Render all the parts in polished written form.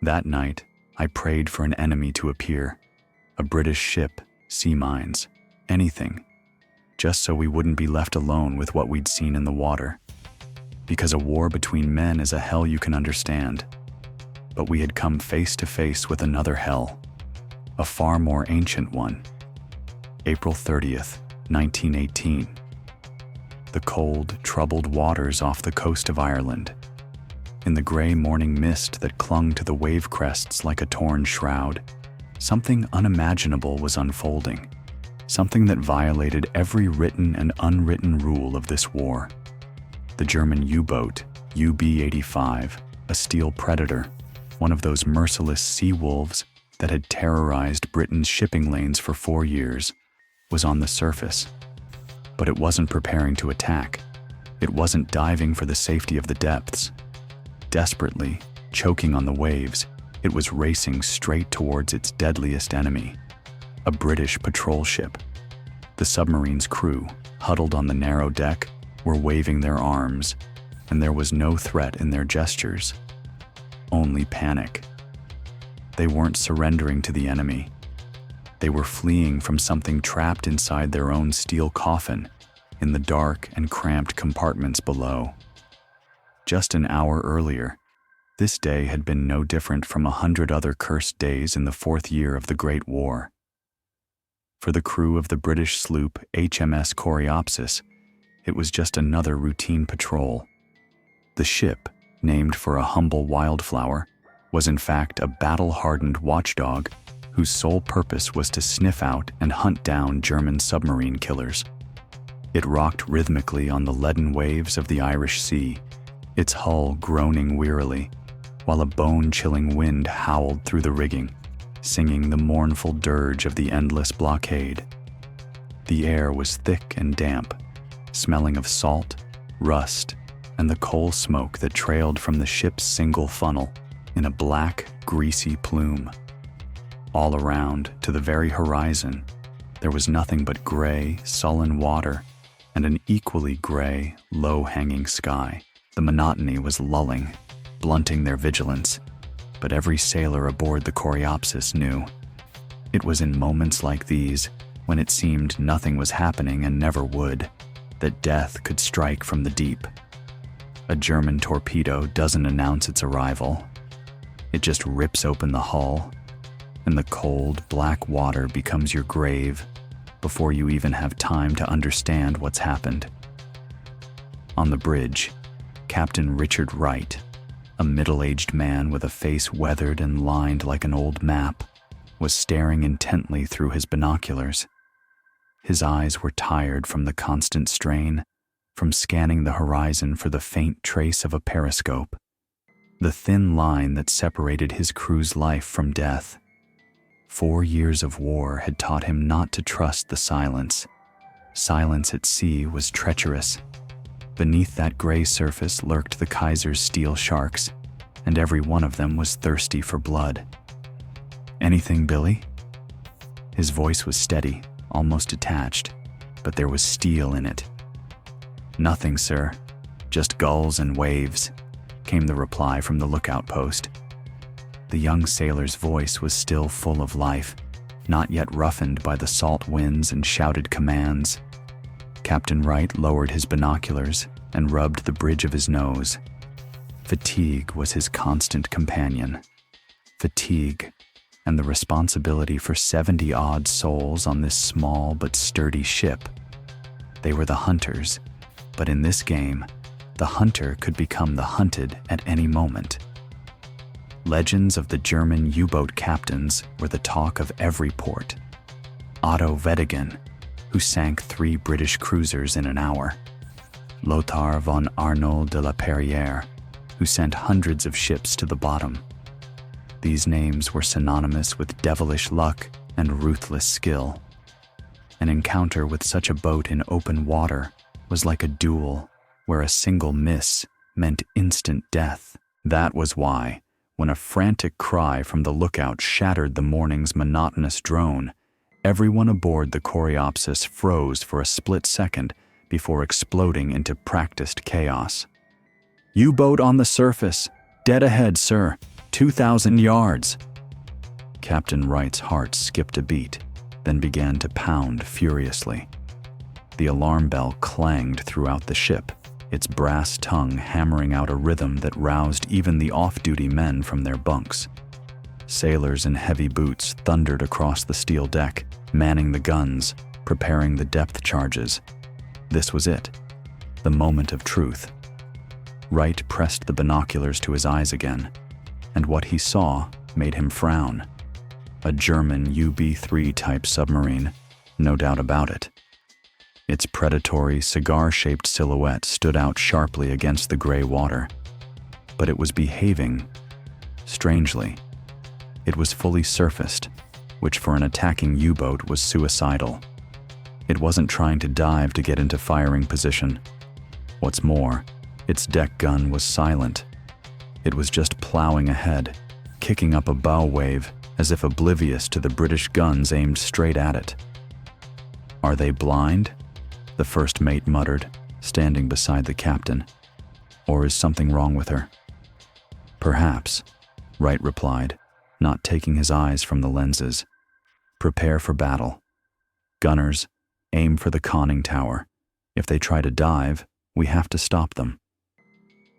That night, I prayed for an enemy to appear. A British ship, sea mines, anything, just so we wouldn't be left alone with what we'd seen in the water. Because a war between men is a hell you can understand. But we had come face to face with another hell, a far more ancient one. April 30th, 1918. The cold, troubled waters off the coast of Ireland. In the gray morning mist that clung to the wave crests like a torn shroud, something unimaginable was unfolding, something that violated every written and unwritten rule of this war. The German U-boat, UB-85, a steel predator, one of those merciless sea wolves that had terrorized Britain's shipping lanes for 4 years, was on the surface. But it wasn't preparing to attack. It wasn't diving for the safety of the depths. Desperately, choking on the waves, it was racing straight towards its deadliest enemy, a British patrol ship. The submarine's crew, huddled on the narrow deck, were waving their arms, and there was no threat in their gestures, only panic. They weren't surrendering to the enemy. They were fleeing from something trapped inside their own steel coffin in the dark and cramped compartments below. Just an hour earlier, this day had been no different from 100 other cursed days in the 4th year of the Great War. For the crew of the British sloop HMS Coreopsis, it was just another routine patrol. The ship, named for a humble wildflower, was in fact a battle-hardened watchdog whose sole purpose was to sniff out and hunt down German submarine killers. It rocked rhythmically on the leaden waves of the Irish Sea, its hull groaning wearily, while a bone-chilling wind howled through the rigging, singing the mournful dirge of the endless blockade. The air was thick and damp, smelling of salt, rust, and the coal smoke that trailed from the ship's single funnel in a black, greasy plume. All around, to the very horizon, there was nothing but gray, sullen water and an equally gray, low-hanging sky. The monotony was lulling, blunting their vigilance, but every sailor aboard the Coreopsis knew. It was in moments like these, when it seemed nothing was happening and never would, that death could strike from the deep. A German torpedo doesn't announce its arrival. It just rips open the hull, and the cold, black water becomes your grave before you even have time to understand what's happened. On the bridge, Captain Richard Wright, a middle-aged man with a face weathered and lined like an old map, was staring intently through his binoculars. His eyes were tired from the constant strain, from scanning the horizon for the faint trace of a periscope, the thin line that separated his crew's life from death. 4 years of war had taught him not to trust the silence. Silence at sea was treacherous. Beneath that gray surface lurked the Kaiser's steel sharks, and every one of them was thirsty for blood. "Anything, Billy?" His voice was steady, almost detached, but there was steel in it. "Nothing, sir. Just gulls and waves," came the reply from the lookout post. The young sailor's voice was still full of life, not yet roughened by the salt winds and shouted commands. Captain Wright lowered his binoculars and rubbed the bridge of his nose. Fatigue was his constant companion. Fatigue, and the responsibility for 70-odd souls on this small but sturdy ship. They were the hunters, but in this game, the hunter could become the hunted at any moment. Legends of the German U-boat captains were the talk of every port. Otto Weddigen, who sank 3 British cruisers in an hour. Lothar von Arnold de la Perrière, who sent hundreds of ships to the bottom. These names were synonymous with devilish luck and ruthless skill. An encounter with such a boat in open water was like a duel where a single miss meant instant death. That was why, when a frantic cry from the lookout shattered the morning's monotonous drone, everyone aboard the Coreopsis froze for a split second before exploding into practiced chaos. "U-boat on the surface. Dead ahead, sir. 2,000 yards! Captain Wright's heart skipped a beat, then began to pound furiously. The alarm bell clanged throughout the ship, its brass tongue hammering out a rhythm that roused even the off-duty men from their bunks. Sailors in heavy boots thundered across the steel deck, manning the guns, preparing the depth charges. This was it, the moment of truth. Wright pressed the binoculars to his eyes again, and what he saw made him frown. A German UB-3 type submarine, no doubt about it. Its predatory, cigar-shaped silhouette stood out sharply against the gray water, but it was behaving strangely. It was fully surfaced, which for an attacking U-boat was suicidal. It wasn't trying to dive to get into firing position. What's more, its deck gun was silent. It was just plowing ahead, kicking up a bow wave as if oblivious to the British guns aimed straight at it. "Are they blind?" the first mate muttered, standing beside the captain. "Or is something wrong with her?" "Perhaps," Wright replied, not taking his eyes from the lenses. "Prepare for battle. Gunners, aim for the conning tower. If they try to dive, we have to stop them."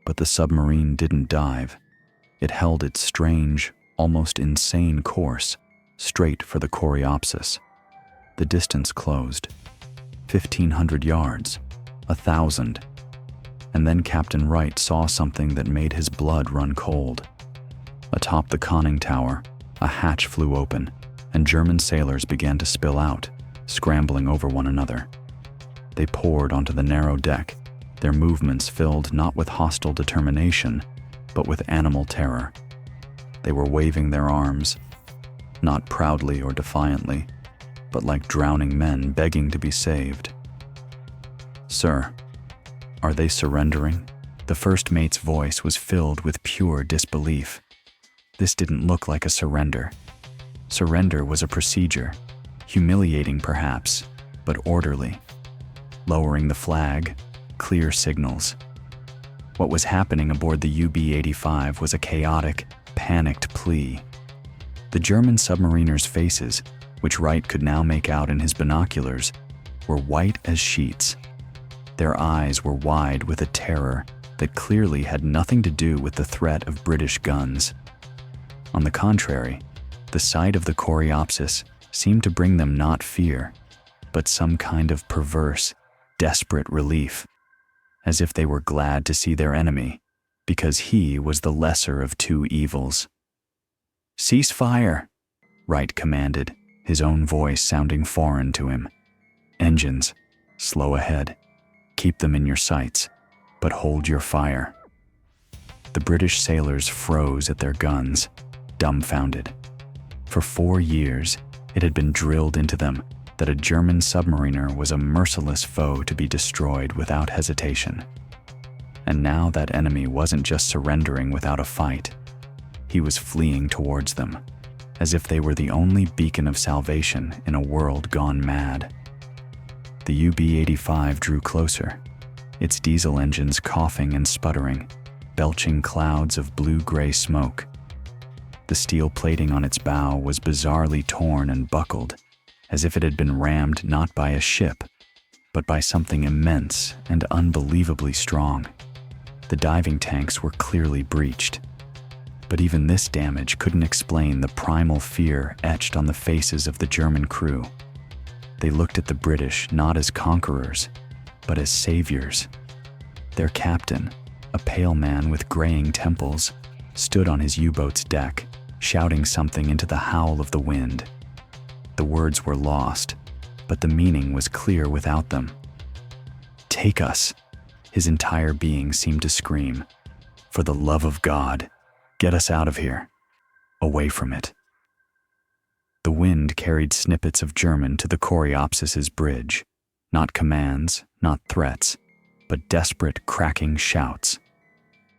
But the submarine didn't dive. It held its strange, almost insane course, straight for the Coreopsis. The distance closed. 1,500 yards, 1,000. And then Captain Wright saw something that made his blood run cold. Atop the conning tower, a hatch flew open, and German sailors began to spill out, scrambling over one another. They poured onto the narrow deck, their movements filled not with hostile determination, but with animal terror. They were waving their arms, not proudly or defiantly, but like drowning men begging to be saved. "Sir, are they surrendering?" The first mate's voice was filled with pure disbelief. This didn't look like a surrender. Surrender was a procedure, humiliating perhaps, but orderly. Lowering the flag, clear signals. What was happening aboard the UB-85 was a chaotic, panicked plea. The German submariners' faces, which Wright could now make out in his binoculars, were white as sheets. Their eyes were wide with a terror that clearly had nothing to do with the threat of British guns. On the contrary, the sight of the Coreopsis seemed to bring them not fear, but some kind of perverse, desperate relief, as if they were glad to see their enemy, because he was the lesser of two evils. "Cease fire," Wright commanded, his own voice sounding foreign to him. "Engines, slow ahead. Keep them in your sights, but hold your fire." The British sailors froze at their guns, dumbfounded. For 4 years, it had been drilled into them that a German submariner was a merciless foe to be destroyed without hesitation. And now that enemy wasn't just surrendering without a fight. He was fleeing towards them, as if they were the only beacon of salvation in a world gone mad. The UB-85 drew closer, its diesel engines coughing and sputtering, belching clouds of blue-gray smoke. The steel plating on its bow was bizarrely torn and buckled, as if it had been rammed not by a ship, but by something immense and unbelievably strong. The diving tanks were clearly breached. But even this damage couldn't explain the primal fear etched on the faces of the German crew. They looked at the British not as conquerors, but as saviors. Their captain, a pale man with graying temples, stood on his U-boat's deck, shouting something into the howl of the wind. The words were lost, but the meaning was clear without them. "Take us," his entire being seemed to scream. "For the love of God, get us out of here, away from it." The wind carried snippets of German to the Coreopsis's bridge, not commands, not threats, but desperate, cracking shouts.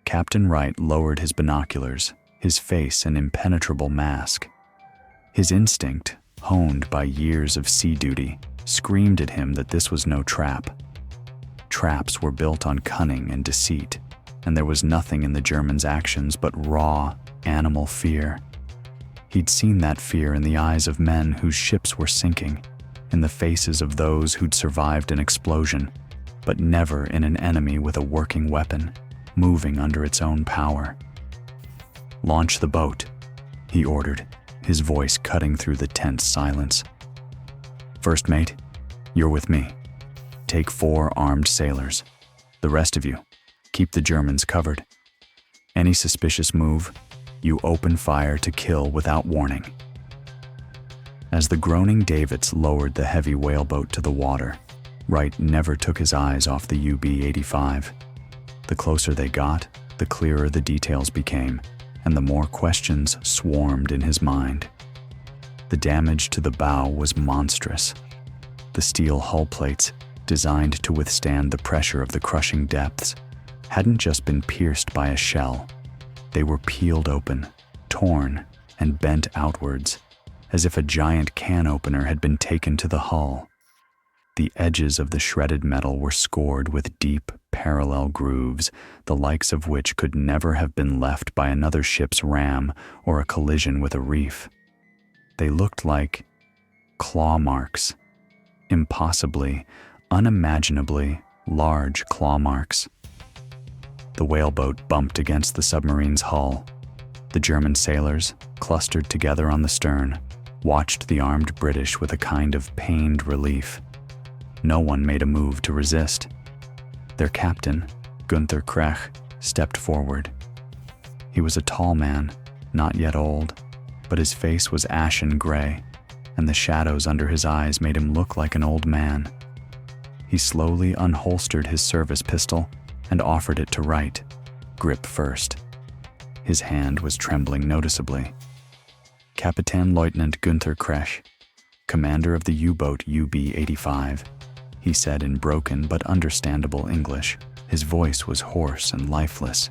Captain Wright lowered his binoculars, his face an impenetrable mask. His instinct, honed by years of sea duty, screamed at him that this was no trap. Traps were built on cunning and deceit, and there was nothing in the Germans' actions but raw, animal fear. He'd seen that fear in the eyes of men whose ships were sinking, in the faces of those who'd survived an explosion, but never in an enemy with a working weapon, moving under its own power. "Launch the boat," he ordered, his voice cutting through the tense silence. "First mate, you're with me. Take 4 armed sailors. The rest of you, keep the Germans covered. Any suspicious move, you open fire to kill without warning." As the groaning davits lowered the heavy whaleboat to the water, Wright never took his eyes off the UB-85. The closer they got, the clearer the details became, and the more questions swarmed in his mind. The damage to the bow was monstrous. The steel hull plates, designed to withstand the pressure of the crushing depths, hadn't just been pierced by a shell. They were peeled open, torn, and bent outwards, as if a giant can opener had been taken to the hull. The edges of the shredded metal were scored with deep, parallel grooves, the likes of which could never have been left by another ship's ram or a collision with a reef. They looked like claw marks. Impossibly, unimaginably large claw marks. The whaleboat bumped against the submarine's hull. The German sailors, clustered together on the stern, watched the armed British with a kind of pained relief. No one made a move to resist. Their captain, Krech, stepped forward. He was a tall man, not yet old, but his face was ashen gray, and the shadows under his eyes made him look like an old man. He slowly unholstered his service pistol and offered it to Wright, grip first. His hand was trembling noticeably. "Kapitän Leutnant Günther Krech, commander of the U-boat UB-85, he said in broken but understandable English. His voice was hoarse and lifeless.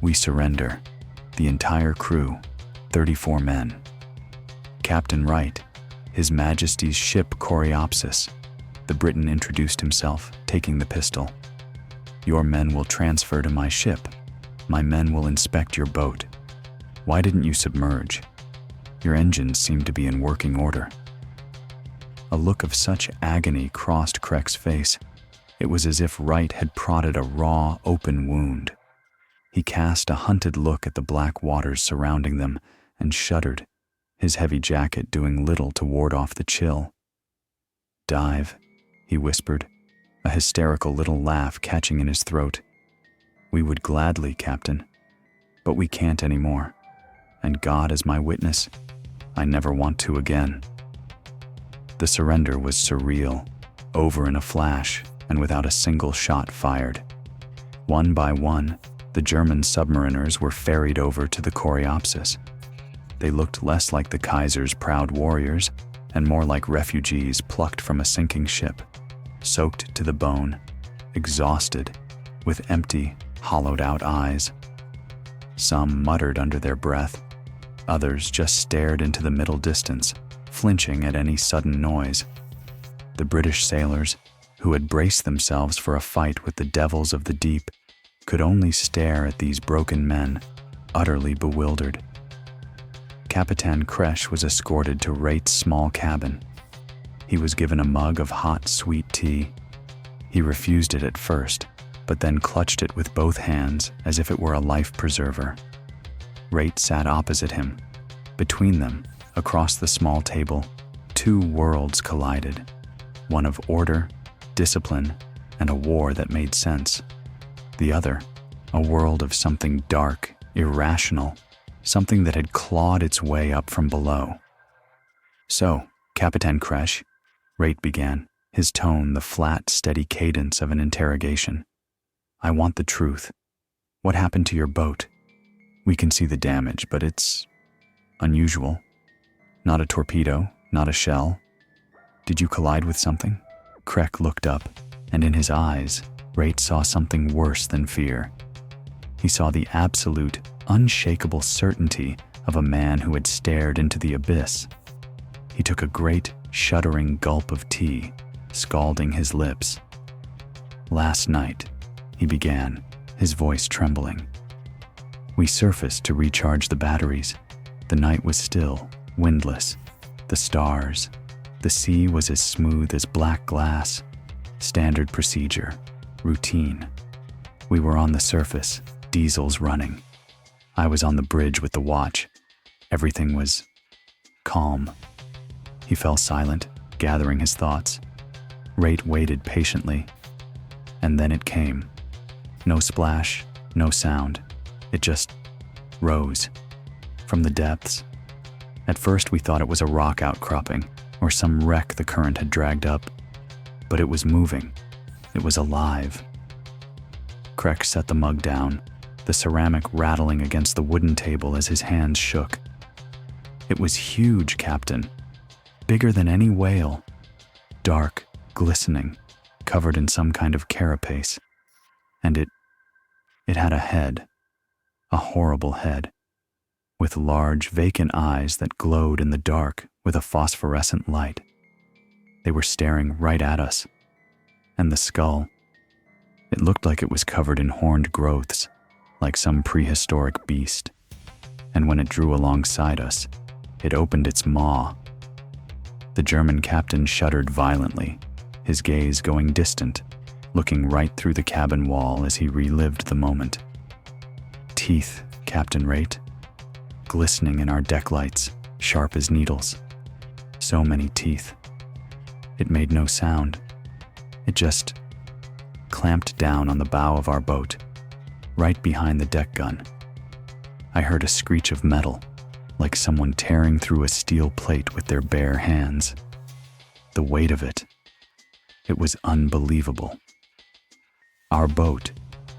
"We surrender. The entire crew, 34 men. Captain Wright, His Majesty's ship Coreopsis," the Briton introduced himself, taking the pistol. "Your men will transfer to my ship. My men will inspect your boat. Why didn't you submerge? Your engines seem to be in working order." A look of such agony crossed Krech's face. It was as if Wright had prodded a raw, open wound. He cast a hunted look at the black waters surrounding them and shuddered, his heavy jacket doing little to ward off the chill. "Dive," he whispered, a hysterical little laugh catching in his throat. "We would gladly, Captain, but we can't anymore. And God is my witness, I never want to again." The surrender was surreal, over in a flash and without a single shot fired. One by one, the German submariners were ferried over to the Coreopsis. They looked less like the Kaiser's proud warriors and more like refugees plucked from a sinking ship, soaked to the bone, exhausted, with empty, hollowed-out eyes. Some muttered under their breath. Others just stared into the middle distance, flinching at any sudden noise. The British sailors, who had braced themselves for a fight with the devils of the deep, could only stare at these broken men, utterly bewildered. Kapitän Krech was escorted to Wright's small cabin. He was given a mug of hot, sweet tea. He refused it at first, but then clutched it with both hands as if it were a life preserver. Wright sat opposite him. Between them, across the small table, 2 worlds collided, one of order, discipline, and a war that made sense. The other, a world of something dark, irrational, something that had clawed its way up from below. "So, Kapitän Krech," Wright began, his tone the flat, steady cadence of an interrogation. "I want the truth. What happened to your boat? We can see the damage, but it's unusual. Not a torpedo, not a shell. Did you collide with something?" Krech looked up, and in his eyes, Wright saw something worse than fear. He saw the absolute, unshakable certainty of a man who had stared into the abyss. He took a great, shuddering gulp of tea, scalding his lips. "Last night," he began, his voice trembling. We surfaced to recharge the batteries. The night was still, windless. The stars. The sea was as smooth as black glass. Standard procedure. Routine. We were on the surface, diesels running. I was on the bridge with the watch. Everything was calm. He fell silent, gathering his thoughts. Rate waited patiently. And then it came. No splash, no sound. It just rose. From the depths. At first we thought it was a rock outcropping, or some wreck the current had dragged up. But it was moving. It was alive. Krech set the mug down, the ceramic rattling against the wooden table as his hands shook. It was huge, Captain. Bigger than any whale. Dark, glistening, covered in some kind of carapace. And it had a head. A horrible head. With large, vacant eyes that glowed in the dark with a phosphorescent light. They were staring right at us. And the skull. It looked like it was covered in horned growths, like some prehistoric beast. And when it drew alongside us, it opened its maw. The German captain shuddered violently, his gaze going distant, looking right through the cabin wall as he relived the moment. Teeth, Captain Rate, glistening in our deck lights, sharp as needles. So many teeth. It made no sound. It just clamped down on the bow of our boat, right behind the deck gun. I heard a screech of metal, like someone tearing through a steel plate with their bare hands. The weight of it. It was unbelievable. Our boat,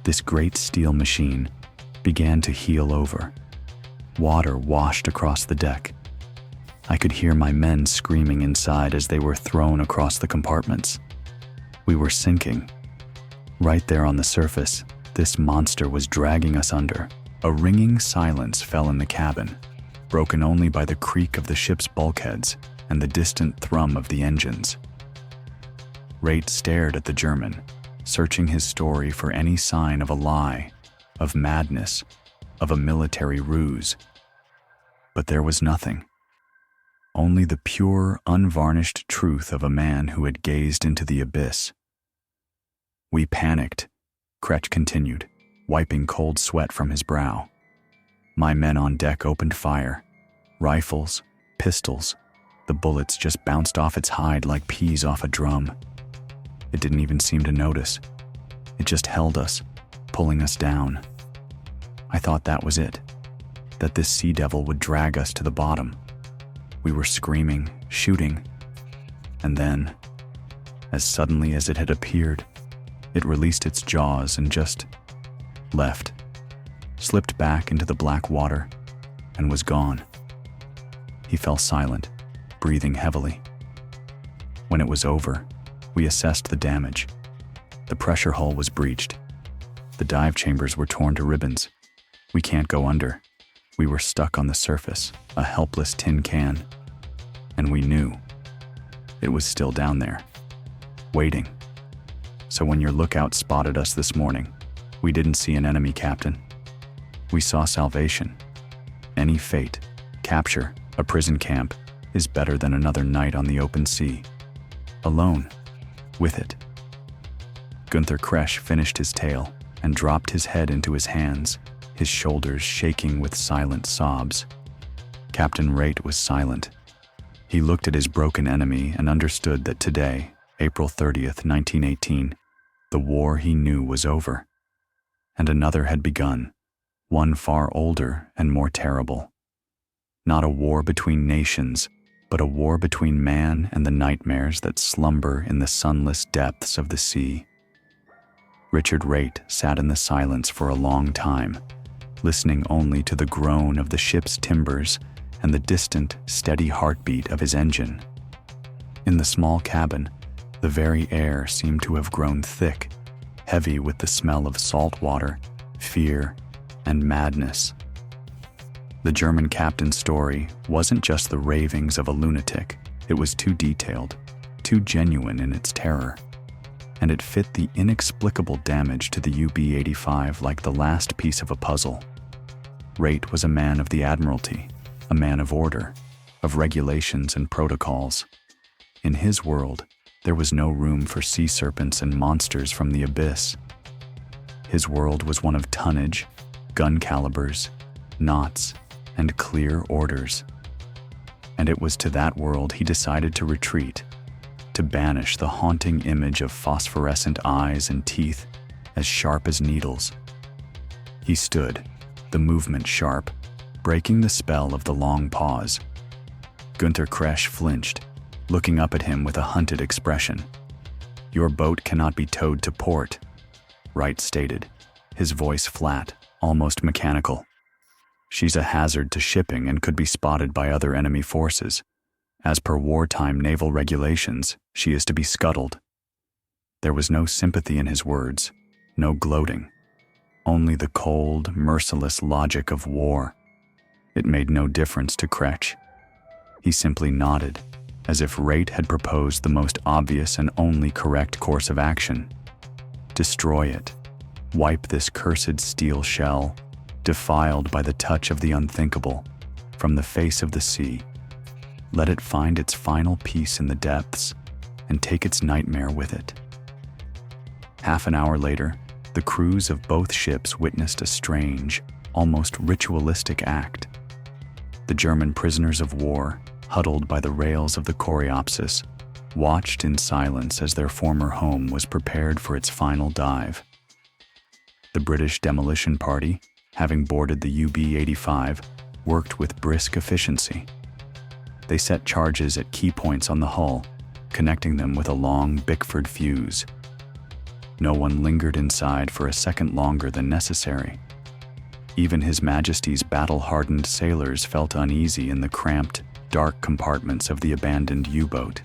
this great steel machine, began to heel over. Water washed across the deck. I could hear my men screaming inside as they were thrown across the compartments. We were sinking. Right there on the surface, this monster was dragging us under. A ringing silence fell in the cabin, broken only by the creak of the ship's bulkheads and the distant thrum of the engines. Rate stared at the German, searching his story for any sign of a lie, of madness, of a military ruse. But there was nothing. Only the pure, unvarnished truth of a man who had gazed into the abyss. We panicked, Krech continued, wiping cold sweat from his brow. My men on deck opened fire. Rifles, pistols. The bullets just bounced off its hide like peas off a drum. It didn't even seem to notice. It just held us, pulling us down. I thought that was it, that this sea devil would drag us to the bottom. We were screaming, shooting, and then, as suddenly as it had appeared, it released its jaws and just left, slipped back into the black water, and was gone. He fell silent, breathing heavily. When it was over, we assessed the damage. The pressure hull was breached. The dive chambers were torn to ribbons. We can't go under. We were stuck on the surface, a helpless tin can. And we knew. It was still down there, waiting. So when your lookout spotted us this morning, we didn't see an enemy, Captain. We saw salvation. Any fate, capture, a prison camp, is better than another night on the open sea. Alone, with it. Gunther Krech finished his tale and dropped his head into his hands, his shoulders shaking with silent sobs. Captain Rate was silent. He looked at his broken enemy and understood that today, April 30th, 1918, the war he knew was over. And another had begun, one far older and more terrible. Not a war between nations, but a war between man and the nightmares that slumber in the sunless depths of the sea. Richard Rate sat in the silence for a long time, listening only to the groan of the ship's timbers and the distant, steady heartbeat of his engine. In the small cabin, the very air seemed to have grown thick, heavy with the smell of salt water, fear, and madness. The German captain's story wasn't just the ravings of a lunatic. It was too detailed, too genuine in its terror. And it fit the inexplicable damage to the UB-85 like the last piece of a puzzle. Rate was a man of the Admiralty, a man of order, of regulations and protocols. In his world, there was no room for sea serpents and monsters from the abyss. His world was one of tonnage, gun calibers, knots, and clear orders. And it was to that world he decided to retreat, to banish the haunting image of phosphorescent eyes and teeth as sharp as needles. He stood, the movement sharp, breaking the spell of the long pause. Günther Krech flinched, looking up at him with a hunted expression. "Your boat cannot be towed to port," Wright stated, his voice flat, almost mechanical. "She's a hazard to shipping and could be spotted by other enemy forces. As per wartime naval regulations, she is to be scuttled." There was no sympathy in his words, no gloating. Only the cold, merciless logic of war. It made no difference to Krech. He simply nodded, as if Rate had proposed the most obvious and only correct course of action. Destroy it. Wipe this cursed steel shell, defiled by the touch of the unthinkable, from the face of the sea. Let it find its final peace in the depths, and take its nightmare with it. Half an hour later, the crews of both ships witnessed a strange, almost ritualistic act. The German prisoners of war, huddled by the rails of the Coreopsis, watched in silence as their former home was prepared for its final dive. The British demolition party, having boarded the UB-85, worked with brisk efficiency. They set charges at key points on the hull, connecting them with a long Bickford fuse. No one lingered inside for a second longer than necessary. Even His Majesty's battle-hardened sailors felt uneasy in the cramped, dark compartments of the abandoned U-boat.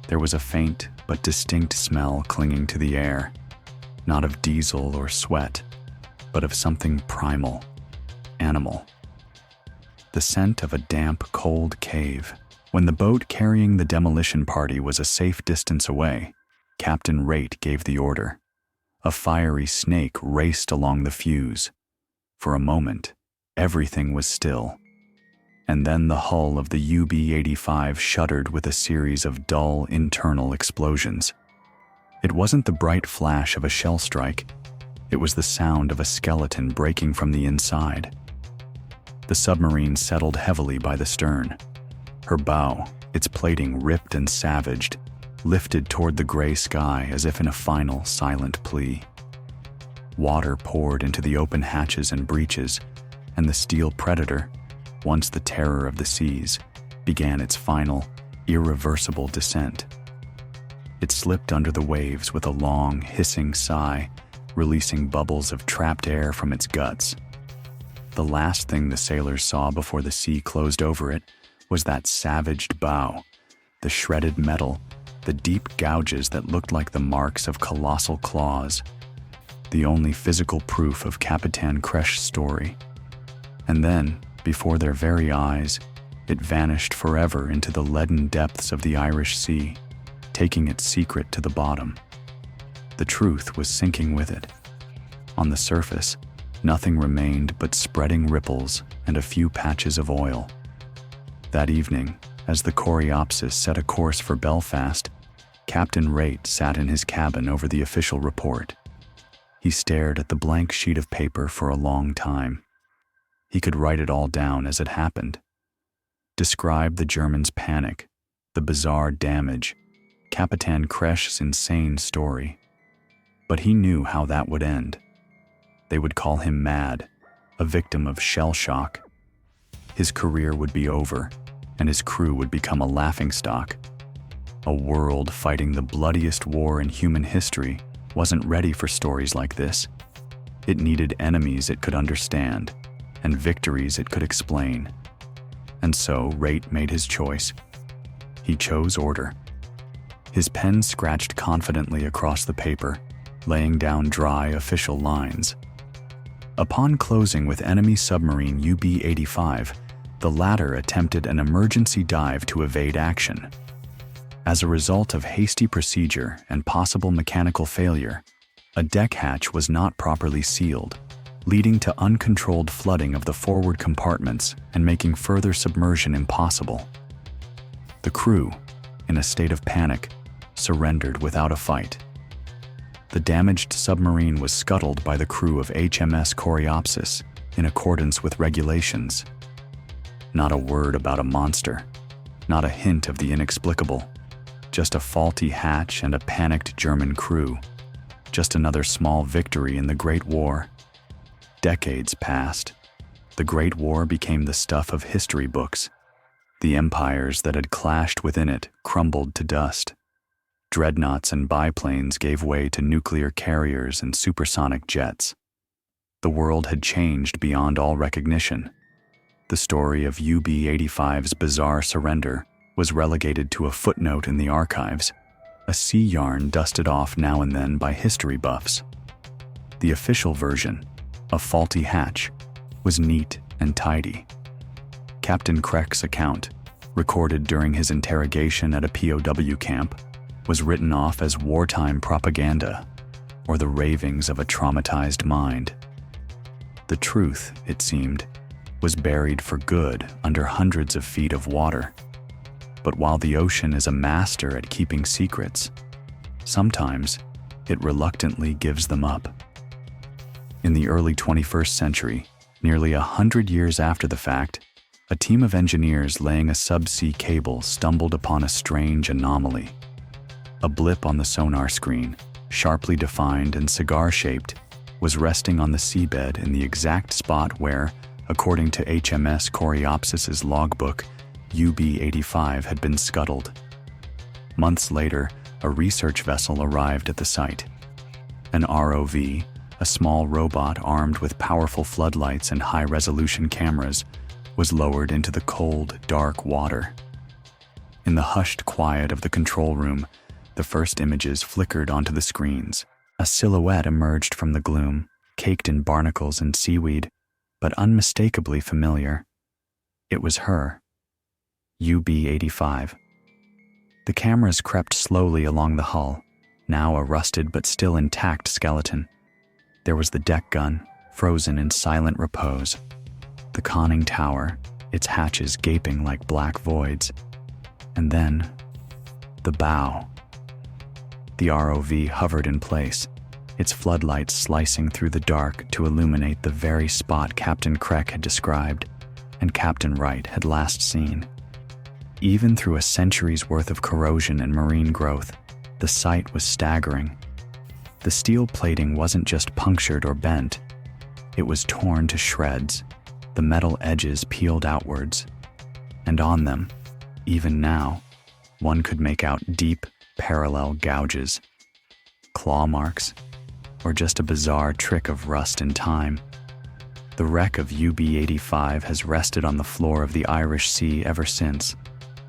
There was a faint but distinct smell clinging to the air, not of diesel or sweat, but of something primal, animal. The scent of a damp, cold cave. When the boat carrying the demolition party was a safe distance away, Captain Rate gave the order. A fiery snake raced along the fuse. For a moment, everything was still. And then the hull of the UB-85 shuddered with a series of dull internal explosions. It wasn't the bright flash of a shell strike. It was the sound of a skeleton breaking from the inside. The submarine settled heavily by the stern. Her bow, its plating ripped and savaged, lifted toward the gray sky as if in a final, silent plea. Water poured into the open hatches and breaches, and the steel predator, once the terror of the seas, began its final, irreversible descent. It slipped under the waves with a long, hissing sigh, releasing bubbles of trapped air from its guts. The last thing the sailors saw before the sea closed over it was that savaged bow, the shredded metal, the deep gouges that looked like the marks of colossal claws, the only physical proof of Capitan Krech's story. And then, before their very eyes, it vanished forever into the leaden depths of the Irish Sea, taking its secret to the bottom. The truth was sinking with it. On the surface, nothing remained but spreading ripples and a few patches of oil. That evening, as the Coreopsis set a course for Belfast, Captain Rate sat in his cabin over the official report. He stared at the blank sheet of paper for a long time. He could write it all down as it happened. Describe the Germans' panic, the bizarre damage, Capitan Krech's insane story. But he knew how that would end. They would call him mad, a victim of shell shock. His career would be over, and his crew would become a laughingstock. A world fighting the bloodiest war in human history wasn't ready for stories like this. It needed enemies it could understand, and victories it could explain. And so Rate made his choice. He chose order. His pen scratched confidently across the paper, laying down dry official lines. Upon closing with enemy submarine UB-85, the latter attempted an emergency dive to evade action. As a result of hasty procedure and possible mechanical failure, a deck hatch was not properly sealed, leading to uncontrolled flooding of the forward compartments and making further submersion impossible. The crew, in a state of panic, surrendered without a fight. The damaged submarine was scuttled by the crew of HMS Coreopsis in accordance with regulations. Not a word about a monster, not a hint of the inexplicable, just a faulty hatch and a panicked German crew. Just another small victory in the Great War. Decades passed. The Great War became the stuff of history books. The empires that had clashed within it crumbled to dust. Dreadnoughts and biplanes gave way to nuclear carriers and supersonic jets. The world had changed beyond all recognition. The story of UB-85's bizarre surrender was relegated to a footnote in the archives, a sea yarn dusted off now and then by history buffs. The official version, a faulty hatch, was neat and tidy. Captain Krech's account, recorded during his interrogation at a POW camp, was written off as wartime propaganda or the ravings of a traumatized mind. The truth, it seemed, was buried for good under hundreds of feet of water. But while the ocean is a master at keeping secrets, sometimes it reluctantly gives them up. In the early 21st century, nearly 100 years after the fact, a team of engineers laying a subsea cable stumbled upon a strange anomaly. A blip on the sonar screen, sharply defined and cigar-shaped, was resting on the seabed in the exact spot where, according to HMS Coreopsis's logbook, UB-85 had been scuttled. Months later, a research vessel arrived at the site. An ROV, a small robot armed with powerful floodlights and high-resolution cameras, was lowered into the cold, dark water. In the hushed quiet of the control room, the first images flickered onto the screens. A silhouette emerged from the gloom, caked in barnacles and seaweed, but unmistakably familiar. It was her, UB-85. The cameras crept slowly along the hull, now a rusted but still intact skeleton. There was the deck gun, frozen in silent repose. The conning tower, its hatches gaping like black voids. And then, the bow. The ROV hovered in place, its floodlights slicing through the dark to illuminate the very spot Captain Krech had described and Captain Wright had last seen. Even through a century's worth of corrosion and marine growth, the sight was staggering. The steel plating wasn't just punctured or bent. It was torn to shreds, the metal edges peeled outwards. And on them, even now, one could make out deep, parallel gouges, claw marks, or just a bizarre trick of rust and time. The wreck of UB-85 has rested on the floor of the Irish Sea ever since,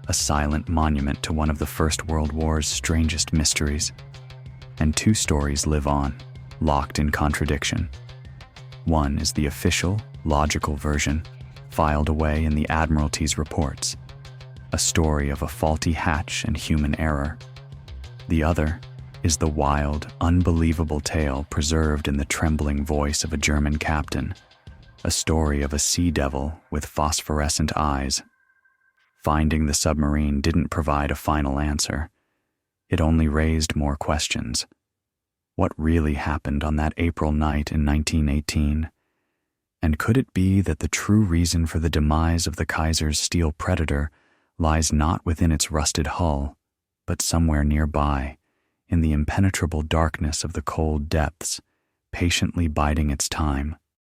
a silent monument to one of the First World War's strangest mysteries. And two stories live on, locked in contradiction. One is the official, logical version, filed away in the Admiralty's reports, a story of a faulty hatch and human error. The other is the wild, unbelievable tale preserved in the trembling voice of a German captain, a story of a sea devil with phosphorescent eyes. Finding the submarine didn't provide a final answer. It only raised more questions. What really happened on that April night in 1918? And could it be that the true reason for the demise of the Kaiser's steel Predator lies not within its rusted hull, but somewhere nearby, in the impenetrable darkness of the cold depths, patiently biding its time?